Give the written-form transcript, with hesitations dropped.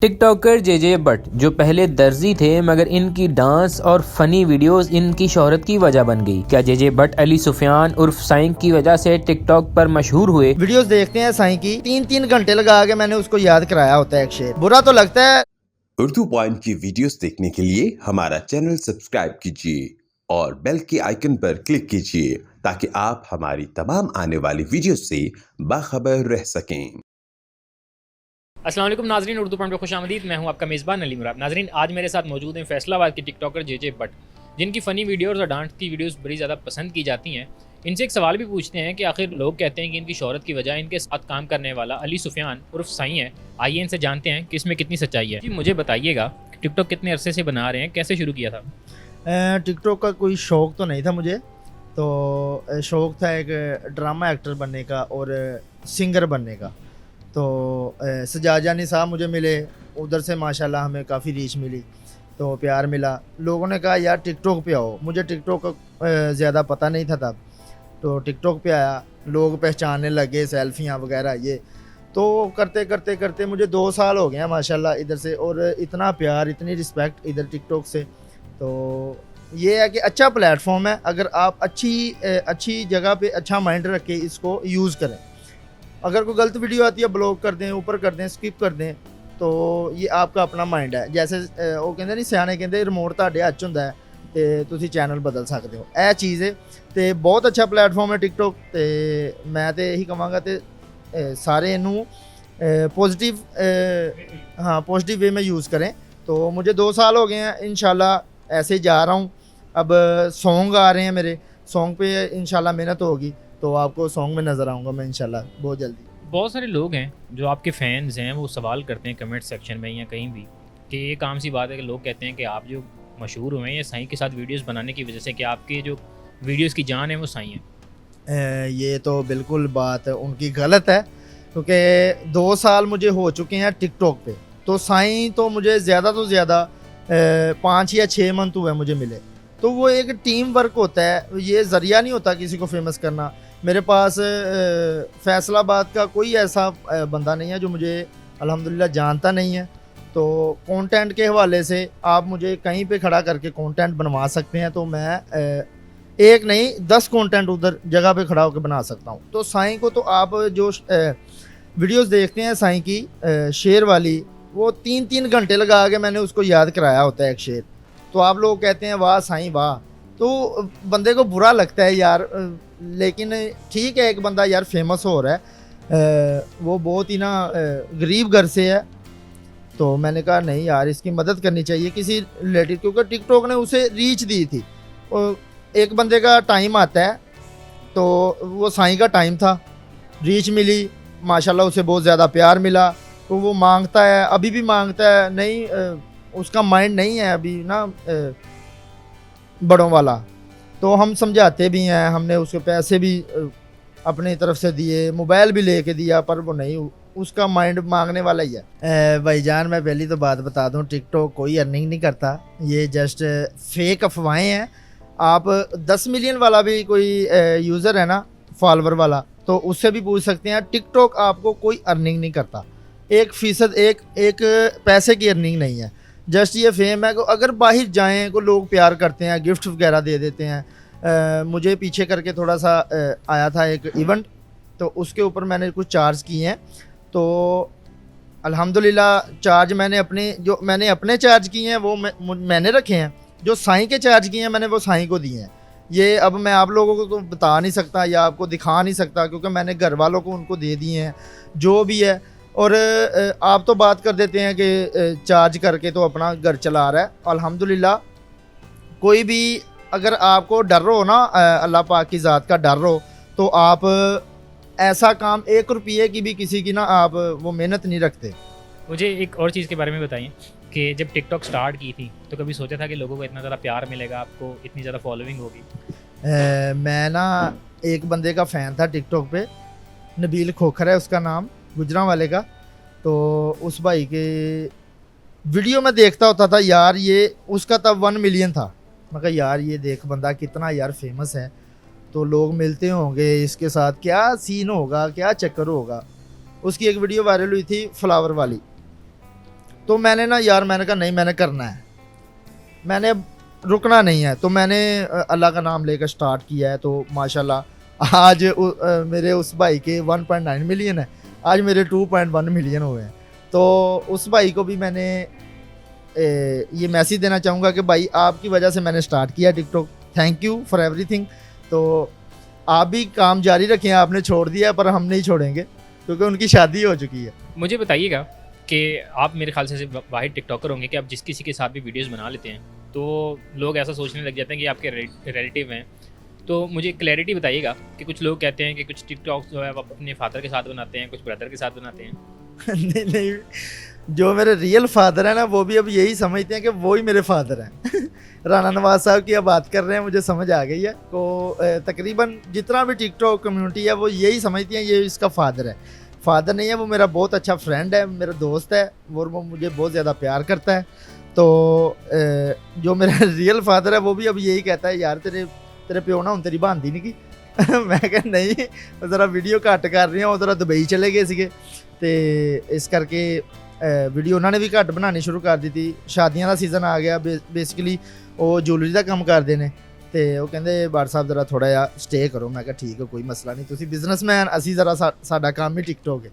TikToker JJ but जो पहले दर्जी थे मगर इनकी डांस और फनी वीडियोस इनकी शोहरत की वजह बन गई। क्या जेजे बट अली सुफियान उर्फ साइंक की वजह से टिकटॉक पर मशहूर हुए? वीडियोस देखते हैं साईं की, 3-3 घंटे लगा के मैंने उसको याद कराया होता है एक शेर। बुरा तो लगता है। उर्दू पॉइंट की वीडियोस देखने के लिए हमारा चैनल सब्सक्राइब कीजिए और बेल के आइकन पर क्लिक कीजिए ताकि आप हमारी तमाम आने वाली वीडियोस से बाखबर रह सकें। अस्सलाम वालेकुम नाजरीन, उर्दू पॉइंट पर खुशामदीद। मैं हूं आपका मेज़बान अली मुराद। नाजरीन, आज मेरे साथ मौजूद हैं फैसलाबाद के टिकटॉकर जेजे बट, जिनकी फ़नी वीडियोज़ और डांस की वीडियोज़ बड़ी ज़्यादा पसंद की जाती हैं। इनसे एक सवाल भी पूछते हैं कि आखिर लोग कहते हैं कि इनकी शोहरत की वजह इनके साथ काम करने वाला अली सुफियान उर्फ साईं है। आइए इनसे जानते हैं कि इसमें कितनी सच्चाई है। जी मुझे बताइएगा, टिकटॉक कितने अरसे से बना रहे हैं, कैसे शुरू किया था? टिकटॉक का कोई शौक़ तो नहीं था मुझे, तो शौक़ था एक ड्रामा एक्टर बनने का और सिंगर बनने का। तो सजाद जानी साहब मुझे मिले, उधर से माशाल्लाह हमें काफ़ी रीच मिली, तो प्यार मिला। लोगों ने कहा यार टिकटॉक पे आओ। मुझे टिकटॉक का ज़्यादा पता नहीं था तब, तो टिकटॉक पे आया, लोग पहचानने लगे, सेल्फियाँ वगैरह ये। तो करते करते करते मुझे 2 साल हो गए हैं माशाल्लाह इधर से, और इतना प्यार, इतनी रिस्पेक्ट इधर टिकटॉक से। तो ये है कि अच्छा प्लेटफॉर्म है, अगर आप अच्छी जगह पे अच्छा माइंड रख के इसको यूज़ करें। अगर कोई गलत वीडियो आती है ब्लॉक कर दें, ऊपर कर दें, स्किप कर दें, तो ये आपका अपना माइंड है। जैसे वो कहते नहीं, सियाने कहते रिमोट ਤੁਹਾਡੇ ਹੱਥ ਹੁੰਦਾ ਹੈ ਤੇ ਤੁਸੀਂ ਚੈਨਲ ਬਦਲ ਸਕਦੇ ਹੋ। ਇਹ ਚੀਜ਼ ਹੈ ਤੇ ਬਹੁਤ ਅੱਛਾ ਪਲੇਟਫਾਰਮ ਹੈ ਟਿਕਟੌਕ, ਤੇ ਮੈਂ ਤੇ ਇਹੀ ਕਹਾਂਗਾ ਤੇ सारे इनू पॉजिटिव पॉजिटिव वे में यूज़ करें। तो मुझे 2 साल हो गए हैं, इंशाल्लाह ऐसे ही जा रहा हूँ। अब सॉन्ग आ रहे हैं मेरे, सॉन्ग पे इंशाल्लाह मेहनत होगी, तो आपको सॉन्ग में नज़र आऊँगा मैं इंशाल्लाह बहुत जल्दी। बहुत सारे लोग हैं जो आपके फैंस हैं, वो सवाल करते हैं कमेंट सेक्शन में या कहीं भी कि एक आम सी बात है कि लोग कहते हैं कि आप जो मशहूर हुए हैं ये साईं के साथ वीडियोस बनाने की वजह से, कि आपकी जो वीडियोस की जान है वो साईं है। ये तो बिल्कुल बात उनकी गलत है, क्योंकि 2 साल मुझे हो चुके हैं टिकटॉक पे। तो साईं तो मुझे ज़्यादा तो ज़्यादा 5 या 6 मंथ हुए मुझे मिले। तो वो एक टीम वर्क होता है, ये ज़रिया नहीं होता किसी को फेमस करना। मेरे पास फैसलाबाद का कोई ऐसा बंदा नहीं है जो मुझे अल्हम्दुलिल्लाह जानता नहीं है। तो कंटेंट के हवाले से आप मुझे कहीं पे खड़ा करके कंटेंट बनवा सकते हैं, तो मैं एक नहीं 10 कंटेंट उधर जगह पे खड़ा होकर बना सकता हूँ। तो साईं को तो आप जो वीडियोस देखते हैं साईं की शेर वाली, वो 3-3 घंटे लगा के मैंने उसको याद कराया होता है एक शेर। तो आप लोग कहते हैं वाह साईं वाह, तो बंदे को बुरा लगता है यार। लेकिन ठीक है, एक बंदा यार फेमस हो रहा है, वो बहुत ही ना गरीब घर से है, तो मैंने कहा नहीं यार इसकी मदद करनी चाहिए किसी रिलेटिव, क्योंकि टिकटॉक ने उसे रीच दी थी। और एक बंदे का टाइम आता है, तो वो साईं का टाइम था, रीच मिली माशाल्लाह, उसे बहुत ज़्यादा प्यार मिला। तो वो मांगता है, अभी भी मांगता है, नहीं उसका माइंड नहीं है अभी ना बड़ों वाला। तो हम समझाते भी हैं, हमने उसके पैसे भी अपनी तरफ से दिए, मोबाइल भी लेके दिया, पर वो नहीं, उसका माइंड मांगने वाला ही है। भाईजान मैं पहली तो बात बता दूं, टिकटॉक कोई अर्निंग नहीं करता, ये जस्ट फेक अफवाहें हैं। आप 10 मिलियन वाला भी कोई यूज़र है ना, फॉलोवर वाला, तो उससे भी पूछ सकते हैं। टिकटॉक आपको कोई अर्निंग नहीं करता, 1% एक पैसे की अर्निंग नहीं है। जस्ट ये फेम है कि अगर बाहर जाएं को लोग प्यार करते हैं, गिफ्ट वगैरह दे देते हैं। मुझे पीछे करके थोड़ा सा आया था एक इवेंट, तो उसके ऊपर मैंने कुछ चार्ज किए हैं। तो अल्हम्दुलिल्लाह चार्ज मैंने अपने चार्ज किए हैं वो मैंने रखे हैं, जो साईं के चार्ज किए हैं मैंने वो साईं को दिए हैं। ये अब मैं आप लोगों को तो बता नहीं सकता या आपको दिखा नहीं सकता, क्योंकि मैंने घर वालों को उनको दे दिए हैं जो भी है। और आप तो बात कर देते हैं कि चार्ज करके तो अपना घर चला रहा है। अल्हम्दुलिल्लाह कोई भी अगर आपको डर हो ना, अल्लाह पाक की ज़ात का डर हो, तो आप ऐसा काम 1 रुपये की भी किसी की ना आप वो मेहनत नहीं रखते। मुझे एक और चीज़ के बारे में बताइए कि जब टिकटॉक स्टार्ट की थी तो कभी सोचा था कि लोगों को इतना ज़्यादा प्यार मिलेगा, आपको इतनी ज़्यादा फॉलोइंग होगी? मैं ना एक बंदे का फ़ैन था टिकटॉक पे, नबील खोखर है उसका नाम, गुजरां वाले का। तो उस भाई के वीडियो में देखता होता था यार, ये उसका तब 1 मिलियन था। मैं कहा यार ये देख बंदा कितना यार फेमस है, तो लोग मिलते होंगे, इसके साथ क्या सीन होगा, क्या चक्कर होगा। उसकी एक वीडियो वायरल हुई थी फ्लावर वाली, तो मैंने ना यार मैंने कहा नहीं, मैंने करना है, मैंने रुकना नहीं है। तो मैंने अल्लाह का नाम लेकर स्टार्ट किया है। तो माशाल्लाह आज मेरे उस भाई के 1.9 मिलियन है, आज मेरे 2.1 मिलियन हुए हैं। तो उस भाई को भी मैंने ये मैसेज देना चाहूँगा कि भाई आपकी वजह से मैंने स्टार्ट किया TikTok, thank you for everything. तो आप भी काम जारी रखें, आपने छोड़ दिया पर हम नहीं छोड़ेंगे क्योंकि उनकी शादी हो चुकी है। मुझे बताइएगा कि आप मेरे ख्याल से वाहिद टिकटॉकर होंगे कि आप जिस किसी के साथ भी वीडियोस बना लेते हैं तो लोग ऐसा सोचने लग जाते हैं कि आपके रिलेटिव हैं। तो मुझे क्लैरिटी बताइएगा कि कुछ लोग कहते हैं कि कुछ टिकटॉक जो है आप अपने फादर के साथ बनाते हैं, कुछ ब्रदर के साथ बनाते हैं। नहीं नहीं, जो मेरे रियल फादर हैं ना वो भी अब यही समझते हैं कि वो ही मेरे फादर हैं। राना नवाज साहब की अब बात कर रहे हैं, मुझे समझ आ गई है। तो तकरीबन जितना भी टिकटॉक कम्युनिटी है वो यही समझती हैं ये इसका फादर है। फादर नहीं है, वो मेरा बहुत अच्छा फ्रेंड है, मेरा दोस्त है और वो मुझे बहुत ज़्यादा प्यार करता है। तो जो मेरा रियल फादर है वो भी अब यही कहता है यार तेरे प्यो ना हूँ तेरी बनती नहीं की। मैं कह नहीं, ज़रा वीडियो घट कर रही हैं, वो ज़रा दुबई चले गए ਸੀਗੇ ਤੇ ਇਸ ਕਰਕੇ ਵੀਡੀਓ ਉਹਨਾਂ ਨੇ ਵੀ ਘੱਟ ਬਣਾਉਣੀ ਸ਼ੁਰੂ ਕਰ ਦਿੱਤੀ। ਸ਼ਾਦੀਆਂ ਦਾ ਸੀਜ਼ਨ ਆ ਗਿਆ, ਬੇਸਿਕਲੀ ਉਹ ਜੁਐਲਰੀ ਦਾ ਕੰਮ ਕਰਦੇ ਨੇ ਤੇ ਉਹ ਕਹਿੰਦੇ ਬਾਟ ਸਾਹਿਬ ਜ਼ਰਾ ਥੋੜਾ ਜਿਹਾ ਸਟੇ ਕਰੋ। ਮੈਂ ਕਿਹਾ ਠੀਕ ਹੈ, ਕੋਈ ਮਸਲਾ ਨਹੀਂ, ਤੁਸੀਂ ਬਿਜ਼ਨਸਮੈਨ, ਅਸੀਂ ਜ਼ਰਾ ਸਾਡਾ ਕੰਮ ਹੀ ਟਿਕਟੋਕ ਹੈ।